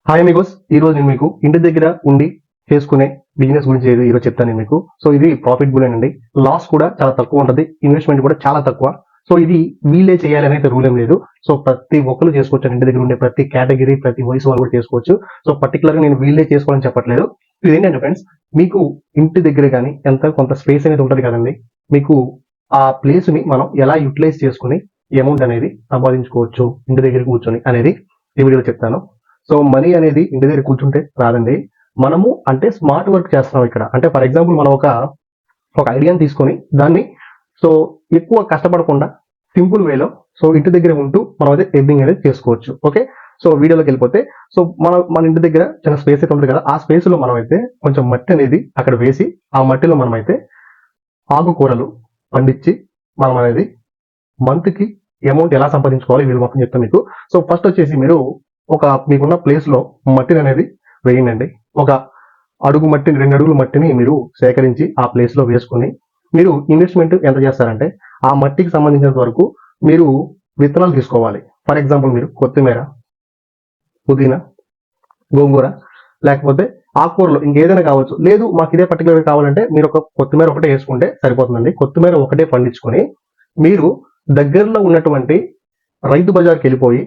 Hi Amigos, ఈ రోజు నేను మీకు ఇంటి దగ్గర ఉండి చేసుకునే బిజినెస్ గురించి ఈరోజు చెప్తాను నేను మీకు. సో ఇది ప్రాఫిట్ అండి. లాస్ కూడా చాలా తక్కువ ఉంటుంది, ఇన్వెస్ట్మెంట్ కూడా చాలా తక్కువ. సో ఇది వీళ్ళే చేయాలని అయితే రూల్ ఏం లేదు. సో ప్రతి ఒక్కరు చేసుకోవచ్చు, ఇంటి దగ్గర ఉండే ప్రతి కేటగిరీ ప్రతి వయసు వాళ్ళు కూడా చేసుకోవచ్చు. సో పర్టికులర్ గా నేను వీళ్ళే చేసుకోవాలని చెప్పట్లేదు. ఇది ఏంటంటే ఫ్రెండ్స్, మీకు ఇంటి దగ్గర కానీ ఎంత కొంత స్పేస్ అనేది ఉంటుంది కదండి, మీకు ఆ ప్లేస్ ని మనం ఎలా యూటిలైజ్ చేసుకుని అమౌంట్ అనేది సంపాదించుకోవచ్చు ఇంటి దగ్గర కూర్చొని అనేది ఈ వీడియోలో చెప్తాను. సో మనీ అనేది ఇంటి దగ్గర కూర్చుంటే రాదండి. మనము అంటే స్మార్ట్ వర్క్ చేస్తున్నాం ఇక్కడ. అంటే ఫర్ ఎగ్జాంపుల్ మనం ఒక ఐడియాని తీసుకొని దాన్ని సో ఎక్కువ కష్టపడకుండా సింపుల్ వేలో సో ఇంటి దగ్గర ఉంటూ మనం అయితే ఎర్నింగ్ అనేది చేసుకోవచ్చు. ఓకే, సో వీడియోలోకి వెళ్ళిపోతే సో మన ఇంటి దగ్గర చిన్న స్పేస్ అయితే ఉంటుంది కదా, ఆ స్పేస్ లో మనం అయితే కొంచెం మట్టి అనేది అక్కడ వేసి ఆ మట్టిలో మనం అయితే ఆకుకూరలు పండించి మనం అనేది మంత్ కి అమౌంట్ ఎలా సంపాదించుకోవాలి వీళ్ళు మొత్తం చెప్తాను మీకు. సో ఫస్ట్ వచ్చేసి మీరు మీకున్న ప్లేస్ లో మట్టిని అనేది వేయండి. ఒక అడుగు మట్టిని 2 అడుగుల మట్టిని మీరు సేకరించి ఆ ప్లేస్ లో వేసుకుని మీరు ఇన్వెస్ట్మెంట్ ఎంత చేస్తారంటే ఆ మట్టికి సంబంధించినంత వరకు మీరు విత్తనాలు తీసుకోవాలి. ఫర్ ఎగ్జాంపుల్ మీరు కొత్తిమీర, పుదీనా, గోంగూర లేకపోతే ఆకుకూరలు ఇంకేదైనా కావచ్చు. లేదు మాకు ఇదే పర్టికులర్ కావాలంటే మీరు ఒక కొత్తిమీర ఒకటే వేసుకుంటే సరిపోతుందండి. కొత్తిమీర ఒకటే పండించుకొని మీరు దగ్గరలో ఉన్నటువంటి రైతు బజార్కి వెళ్ళిపోయి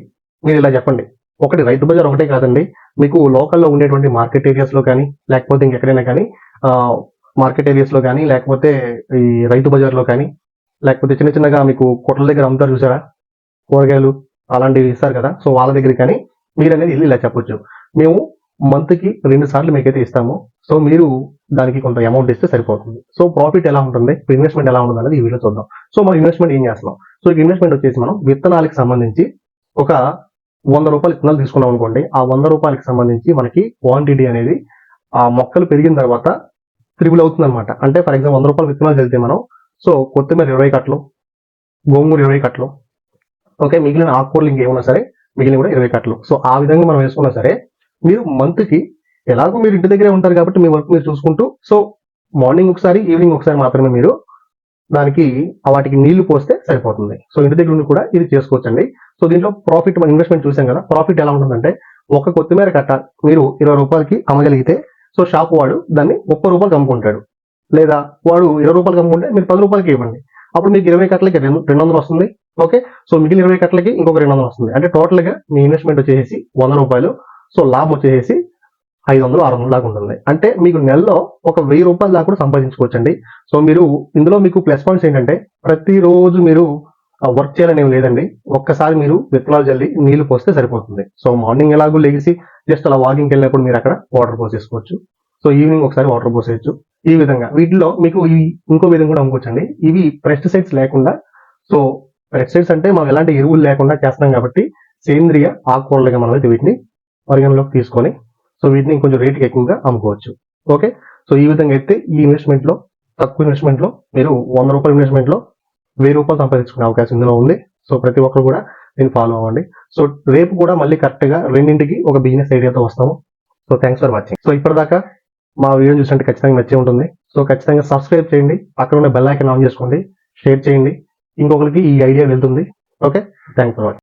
మీరు ఇలా చెప్పండి. ఒకటి రైతు బజార్ ఒకటే కాదండి, మీకు లోకల్లో ఉండేటువంటి మార్కెట్ ఏరియాస్ లో కానీ లేకపోతే ఇంకెక్కడైనా కానీ మార్కెట్ ఏరియాస్ లో కానీ లేకపోతే ఈ రైతు బజార్ లో కానీ లేకపోతే చిన్న చిన్నగా మీకు కొట్ల దగ్గర అమ్ముతారు చూసారా, కూరగాయలు అలాంటివి ఇస్తారు కదా, సో వాళ్ళ దగ్గర కానీ మీరు అనేది వెళ్ళి ఇలా చెప్పొచ్చు. మేము మంత్ కి 2 సార్లు మీకైతే ఇస్తాము, సో మీరు దానికి కొంత అమౌంట్ ఇస్తే సరిపోతుంది. సో ప్రాఫిట్ ఎలా ఉంటుంది, ఇన్వెస్ట్మెంట్ ఎలా ఉంటుంది అనేది ఈ వీడియో చూద్దాం. సో మనం ఇన్వెస్ట్మెంట్ ఏం చేస్తున్నాం? సో ఇన్వెస్ట్మెంట్ వచ్చేసి మనం విత్తనాలకు సంబంధించి ఒక 100 రూపాయలు విత్తనాలు తీసుకున్నాం అనుకోండి. ఆ 100 రూపాయలకి సంబంధించి మనకి క్వాంటిటీ అనేది ఆ మొక్కలు పెరిగిన తర్వాత త్రిబుల్ అవుతుంది అనమాట. అంటే ఫర్ ఎగ్జాంపుల్ 100 రూపాయలు విత్తనాలు వెళ్తే మనం సో కొత్తిమీర 20 కట్టలు, గోంగూర 20 కట్టలు, ఓకే, మిగిలిన ఆకుకూరలు ఇంకేమన్నా సరే మిగిలిన కూడా 20 కట్టలు. సో ఆ విధంగా మనం వేసుకున్నా సరే మీరు మంత్ కి ఎలాగో మీరు ఇంటి దగ్గరే ఉంటారు కాబట్టి మీ వర్క్ మీరు చూసుకుంటూ సో మార్నింగ్ ఒకసారి ఈవినింగ్ ఒకసారి మాత్రమే మీరు దానికి వాటికి నీళ్లు పోస్తే సరిపోతుంది. సో ఇంటి దగ్గర నుండి కూడా ఇది చేసుకోవచ్చండి. సో దీంట్లో ప్రాఫిట్ మన ఇన్వెస్ట్మెంట్ చూసాం కదా, ప్రాఫిట్ ఎలా ఉంటుందంటే ఒక కొత్తిమీర కట్ట మీరు 20 రూపాయలకి అమ్మగలిగితే సో షాప్ వాడు దాన్ని 30 రూపాయలకి అమ్ముకుంటాడు. లేదా వాడు 20 రూపాయలకి అమ్ముకుంటే మీరు 10 రూపాయలకి ఇవ్వండి, అప్పుడు మీకు 20 కట్టలకి 200 వస్తుంది. ఓకే, సో మిగిలిన 20 కట్టలకి ఇంకొక 200 వస్తుంది. అంటే టోటల్ గా మీ ఇన్వెస్ట్మెంట్ వచ్చేసి 100 రూపాయలు. సో లాభం వచ్చేసి 500, 600 దాకా ఉంటుంది. అంటే మీకు నెలలో ఒక 1000 రూపాయల దాకా కూడా సంపాదించుకోవచ్చండి. సో మీరు ఇందులో మీకు ప్లస్ పాయింట్స్ ఏంటంటే ప్రతిరోజు మీరు వర్క్ చేయాలని ఏం లేదండి. ఒక్కసారి మీరు విత్తనాలు జల్లి నీళ్లు పోస్తే సరిపోతుంది. సో మార్నింగ్ ఎలాగో లెగిసి జస్ట్ అలా వాకింగ్కి వెళ్ళినప్పుడు మీరు అక్కడ వాటర్ పోసేసుకోవచ్చు. సో ఈవినింగ్ ఒకసారి వాటర్ పోసేయచ్చు. ఈ విధంగా వీటిలో మీకు ఇంకో విధంగా కూడా అమ్ముకోవచ్చండి. ఇవి పెస్టిసైడ్స్ లేకుండా, సో పెస్టిసైడ్స్ అంటే మనం ఎలాంటి ఎరువులు లేకుండా చేస్తున్నాం కాబట్టి సేంద్రియ ఆకుకూరలుగా మనం అయితే వీటిని పరిగణలోకి తీసుకొని సో వీటిని కొంచెం రేటుకి ఎక్కువగా అమ్ముకోవచ్చు. ఓకే, సో ఈ విధంగా అయితే ఈ ఇన్వెస్ట్మెంట్ లో తక్కువ ఇన్వెస్ట్మెంట్ లో మీరు 100 రూపాయల ఇన్వెస్ట్మెంట్ లో 1000 రూపాయలు సంపాదించుకునే అవకాశం ఇందులో ఉంది. సో ప్రతి ఒక్కరు కూడా దీన్ని ఫాలో అవ్వండి. సో రేపు కూడా మళ్ళీ కరెక్ట్ గా రెండింటికి ఒక బిజినెస్ ఐడియాతో వస్తాము. So thanks for watching. So ఇప్పటిదాకా మా వీడియో చూసినట్టు ఖచ్చితంగా నచ్చే ఉంటుంది. సో ఖచ్చితంగా సబ్స్క్రైబ్ చేయండి, అక్కడ ఉన్న బెల్ ఐకాన్ ఆన్ చేసుకోండి, షేర్ చేయండి, ఇంకొకరికి ఈ ఐడియా వెళ్తుంది. Okay, thanks for watching.